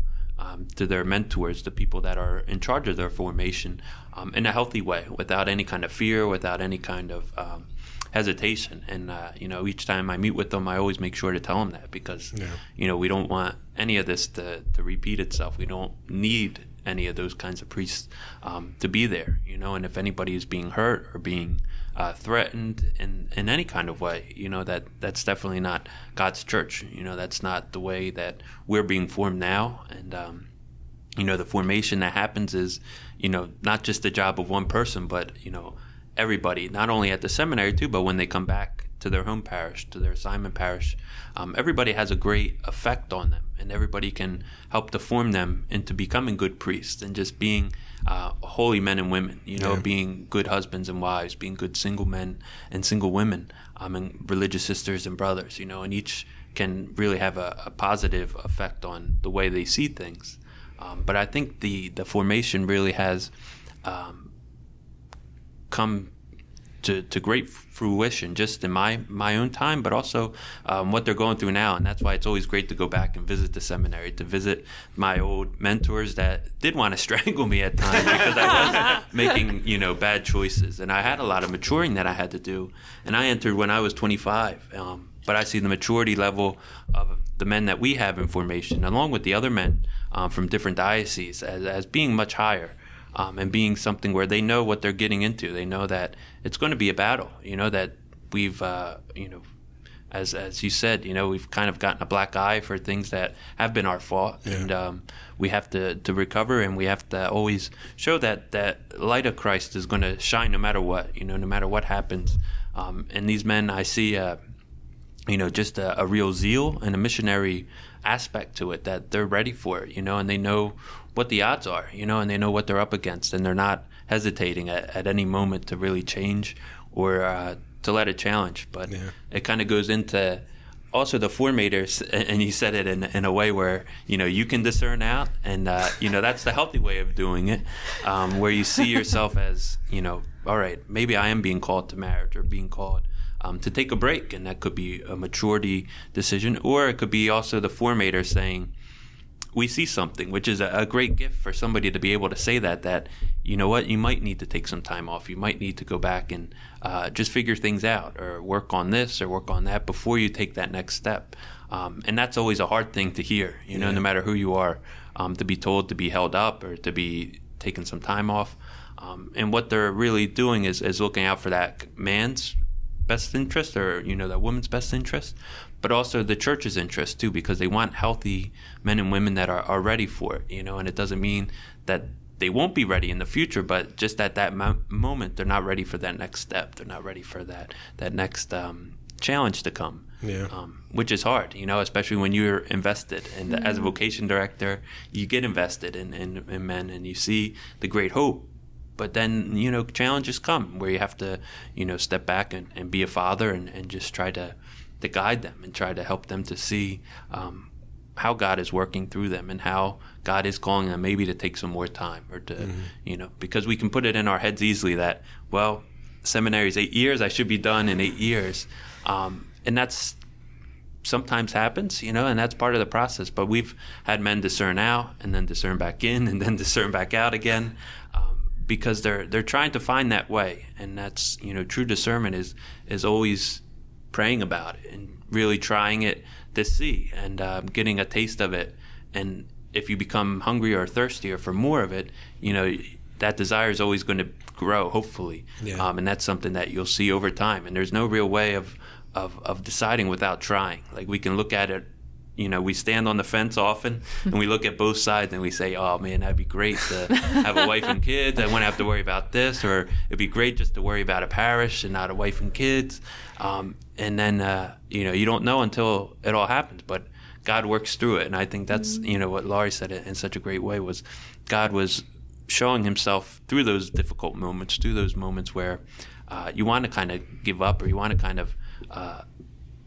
to their mentors, the people that are in charge of their formation, in a healthy way, without any kind of fear, without any kind of hesitation. And you know, each time I meet with them, I always make sure to tell them that, because you know, we don't want any of this to repeat itself. We don't need any of those kinds of priests to be there, you know. And if anybody is being hurt or being threatened in any kind of way, you know, that's definitely not God's church. You know, that's not the way that we're being formed now. And you know, the formation that happens is, you know, not just the job of one person, but, you know, everybody, not only at the seminary too, but when they come back to their home parish, to their assignment parish, everybody has a great effect on them, and everybody can help to form them into becoming good priests and just being holy men and women, you know, being good husbands and wives, being good single men and single women, and religious sisters and brothers, you know. And each can really have a positive effect on the way they see things. But I think the formation really has come to great fruition just in my own time, but also what they're going through now. And that's why it's always great to go back and visit the seminary, to visit my old mentors that did want to strangle me at times because I was making, bad choices. And I had a lot of maturing that I had to do. And I entered when I was 25. But I see the maturity level of the men that we have in formation, along with the other men from different dioceses, as being much higher. And being something where they know what they're getting into. They know that it's going to be a battle, that we've, as you said, we've kind of gotten a black eye for things that have been our fault. Yeah. And we have to recover, and we have to always show that light of Christ is going to shine no matter what, no matter what happens. And these men, I see, just a real zeal and a missionary aspect to it, that they're ready for it, and they know what the odds are, and they know what they're up against, and they're not hesitating at any moment to really change or to let it challenge. But it kind of goes into also the formators, and you said it in a way where, you can discern out, and, that's the healthy way of doing it, where you see yourself as, all right, maybe I am being called to marriage or being called to take a break, and that could be a maturity decision, or it could be also the formator saying, we see something, which is a great gift for somebody to be able to say that, you know what, you might need to take some time off. You might need to go back and just figure things out, or work on this or work on that before you take that next step. And that's always a hard thing to hear, no matter who you are, to be told to be held up or to be taking some time off. And what they're really doing is looking out for that man's best interest, or that woman's best interest, but also the church's interest too, because they want healthy men and women that are ready for it, and it doesn't mean that they won't be ready in the future, but just at that moment they're not ready for that next step. They're not ready for that next challenge to come, which is hard, especially when you're invested. And as a vocation director, you get invested in men, and you see the great hope. But then, challenges come where you have to, step back and be a father and just try to guide them and try to help them to see how God is working through them, and how God is calling them maybe to take some more time, or to, because we can put it in our heads easily that, well, seminary is 8 years, I should be done in 8 years. And that's sometimes happens, and that's part of the process. But we've had men discern out and then discern back in and then discern back out again. Because they're trying to find that way, and that's true discernment is always praying about it and really trying it to see, and getting a taste of it. And if you become hungry or thirstier for more of it, that desire is always going to grow, hopefully. And that's something that you'll see over time. And there's no real way of deciding without trying. Like, we can look at it. We stand on the fence often, and we look at both sides, and we say, oh, man, that'd be great to have a wife and kids. I wouldn't have to worry about this. Or it'd be great just to worry about a parish and not a wife and kids. And then, you don't know until it all happens. But God works through it. And I think that's, what Laurie said in such a great way, was God was showing himself through those difficult moments, through those moments where you want to kind of give up, or you want to kind of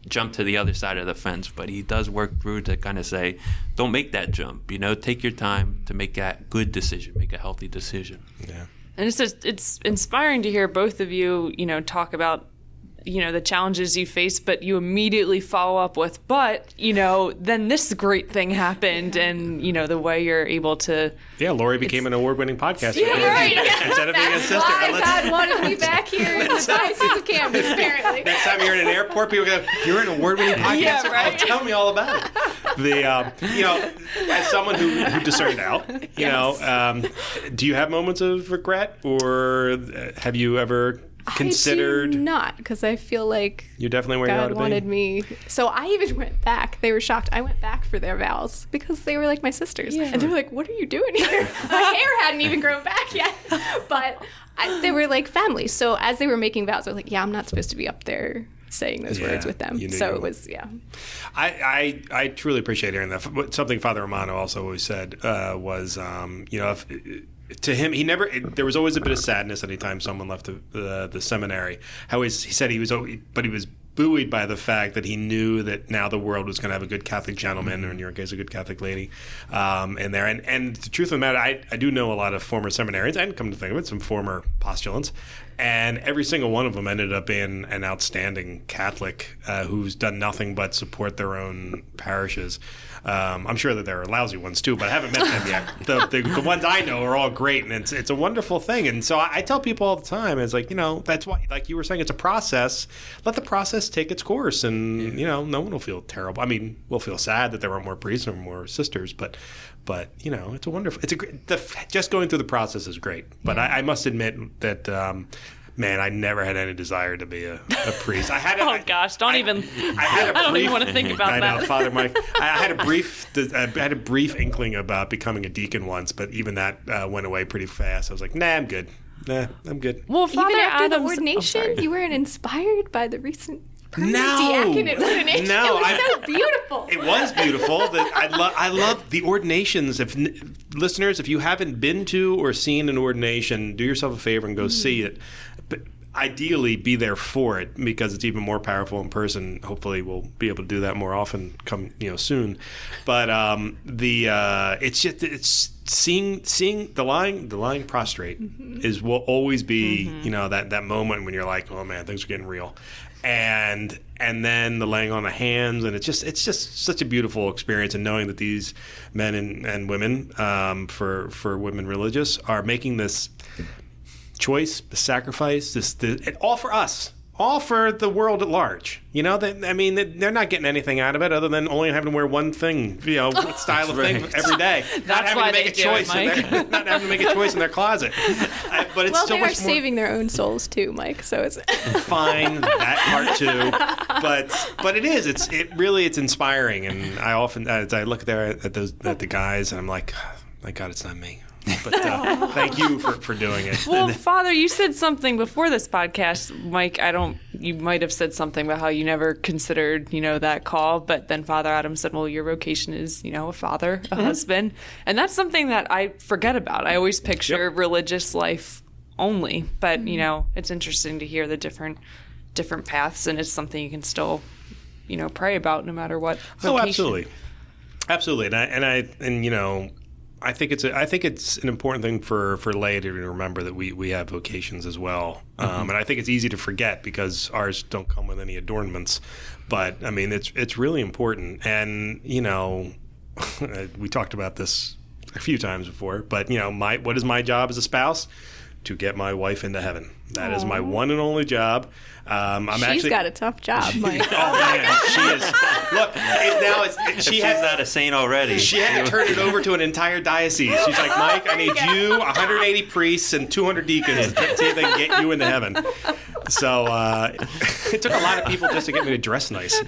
jump to the other side of the fence, but he does work through to kind of say, don't make that jump, take your time to make that good decision, make a healthy decision. And it's inspiring to hear both of you, talk about, the challenges you face, but you immediately follow up with, but, then this great thing happened, and, the way you're able to... Yeah, Laurie became an award-winning podcast. Yeah, right. Instead of being a sister. Why God wanted me back here in the Diocese of Camden, apparently. Next time you're in an airport, people go, you're an award-winning podcast? Yeah, right. Oh, tell me all about it. As someone who discerned out, do you have moments of regret, or have you ever... considered? I do not, because I feel like you're definitely where you ought to be. God wanted me. So I even went back. They were shocked. I went back for their vows because they were like my sisters. And they were like, what are you doing here? My hair hadn't even grown back yet. But they were like family. So as they were making vows, I was like, I'm not supposed to be up there saying those words with them. So it was, I truly appreciate hearing that. Something Father Romano also always said was, to him, there was always a bit of sadness anytime someone left the seminary. He said he was buoyed by the fact that he knew that now the world was going to have a good Catholic gentleman, or in your case, a good Catholic lady, in there. And the truth of the matter, I do know a lot of former seminarians, and come to think of it, some former postulants, and every single one of them ended up being an outstanding Catholic who's done nothing but support their own parishes. I'm sure that there are lousy ones too, but I haven't met them yet. The ones I know are all great, and it's a wonderful thing. And so I tell people all the time, it's like, that's why, like you were saying, it's a process. Let the process take its course, and no one will feel terrible. I mean, we'll feel sad that there aren't more priests or more sisters, but it's a wonderful. Just going through the process is great. But I must admit that. Man, I never had any desire to be a priest. I had. Oh gosh, I don't even want to think about that. I know, Father Mike. I had a brief inkling about becoming a deacon once, but even that went away pretty fast. I was like, nah, I'm good. I'm good. Well, Father even after Adams, the ordination, you weren't inspired by the recent No, diaconate ordination. no, it was so beautiful. It was beautiful. I love the ordinations. Listeners, if you haven't been to or seen an ordination, do yourself a favor and go see it. But ideally, be there for it, because it's even more powerful in person. Hopefully, we'll be able to do that more often soon. But it's seeing the lying prostrate will always be that moment when you're like, oh man, things are getting real. And then the laying on of hands, and it's just such a beautiful experience, and knowing that these men and women, for women religious, are making this choice, the sacrifice, all for us, all for the world at large. They're not getting anything out of it other than only having to wear one thing, style of thing every day. Not having to make a choice. Not having to make a choice in their closet. But it's so they much are more saving their own souls too, Mike. So it's fine, that part too. But it is. It's inspiring, and I often, as I look there at the guys, and I'm like, thank God it's not me. But thank you for doing it. Well, Father, you said something before this podcast, Mike. You might have said something about how you never considered, that call. But then Father Adams said, well, your vocation is, a father, a husband. And that's something that I forget about. I always picture religious life only. But, it's interesting to hear the different paths. And it's something you can still, pray about no matter what vocation. Oh, absolutely. Absolutely. I think it's an important thing for laity to remember that we have vocations as well, and I think it's easy to forget because ours don't come with any adornments. But it's really important, and we talked about this a few times before. But what is my job as a spouse? To get my wife into heaven. That is my one and only job. She's got a tough job, Mike. Oh man, she is. Look, she's not a saint already. She had to turn it over to an entire diocese. She's like, Mike, I need you, 180 priests, and 200 deacons to see if they can get you into heaven. So it took a lot of people just to get me to dress nice.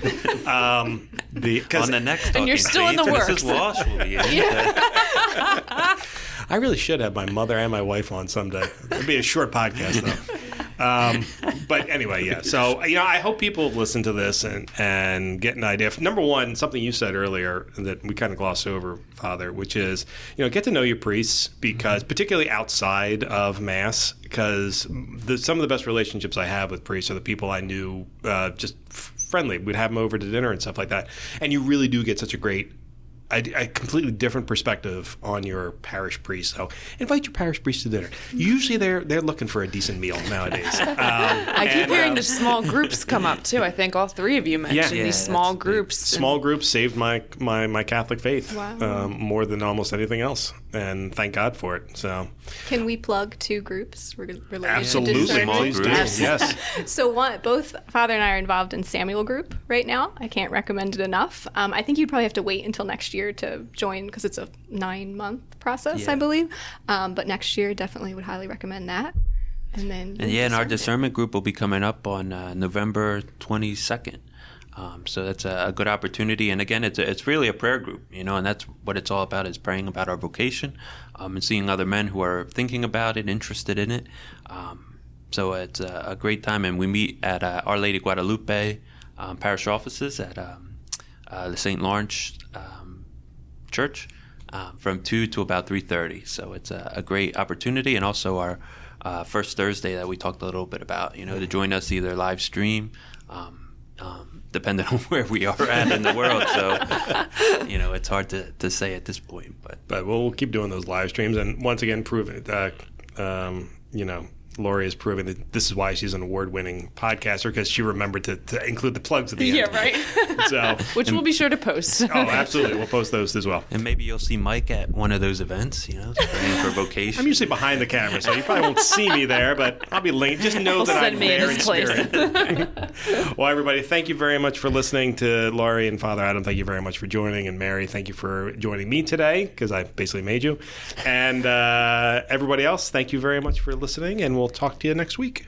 On the next, and you're still in the works. Mrs. Walsh will be in. I really should have my mother and my wife on someday. It'd be a short podcast, though. But anyway, yeah. So, I hope people listen to this and get an idea. Number one, something you said earlier that we kind of glossed over, Father, which is, get to know your priests, because particularly outside of Mass, because some of the best relationships I have with priests are the people I knew just friendly. We'd have them over to dinner and stuff like that. And you really do get such a completely different perspective on your parish priest. So invite your parish priest to dinner. Usually they're looking for a decent meal nowadays. I keep hearing the small groups come up too. I think all three of you mentioned these small groups. Small groups saved my Catholic faith. Wow. More than almost anything else, and thank God for it. So can we plug two groups related absolutely, to discerning? please do. Yes. So both Father and I are involved in Samuel group right now. I can't recommend it enough. I think you'd probably have to wait until next year to join, because it's a 9-month process, I believe. But next year, definitely would highly recommend that. And our discernment group will be coming up on November 22nd. So that's a good opportunity. And again, it's really a prayer group, and that's what it's all about, is praying about our vocation, and seeing other men who are thinking about it, interested in it. So it's a great time. And we meet at Our Lady Guadalupe parish offices at the St. Lawrence Church from 2 to about 3:30. So it's a great opportunity. And also our first Thursday that we talked a little bit about, to join us either live stream depending on where we are at in the world. So, it's hard to say at this point. But we'll keep doing those live streams. And once again, prove it. Laurie is proving that this is why she's an award-winning podcaster, because she remembered to include the plugs at the end. Yeah, right. So, which we'll be sure to post. Oh, absolutely. We'll post those as well. And maybe you'll see Mike at one of those events, praying for vocation. I'm usually behind the camera, so you probably won't see me there, but I'll be linked. Just know that I'm there in spirit. Well, everybody, thank you very much for listening to Laurie and Father Adam. Thank you very much for joining. And Mary, thank you for joining me today, because I basically made you. And everybody else, thank you very much for listening, and we'll talk to you next week.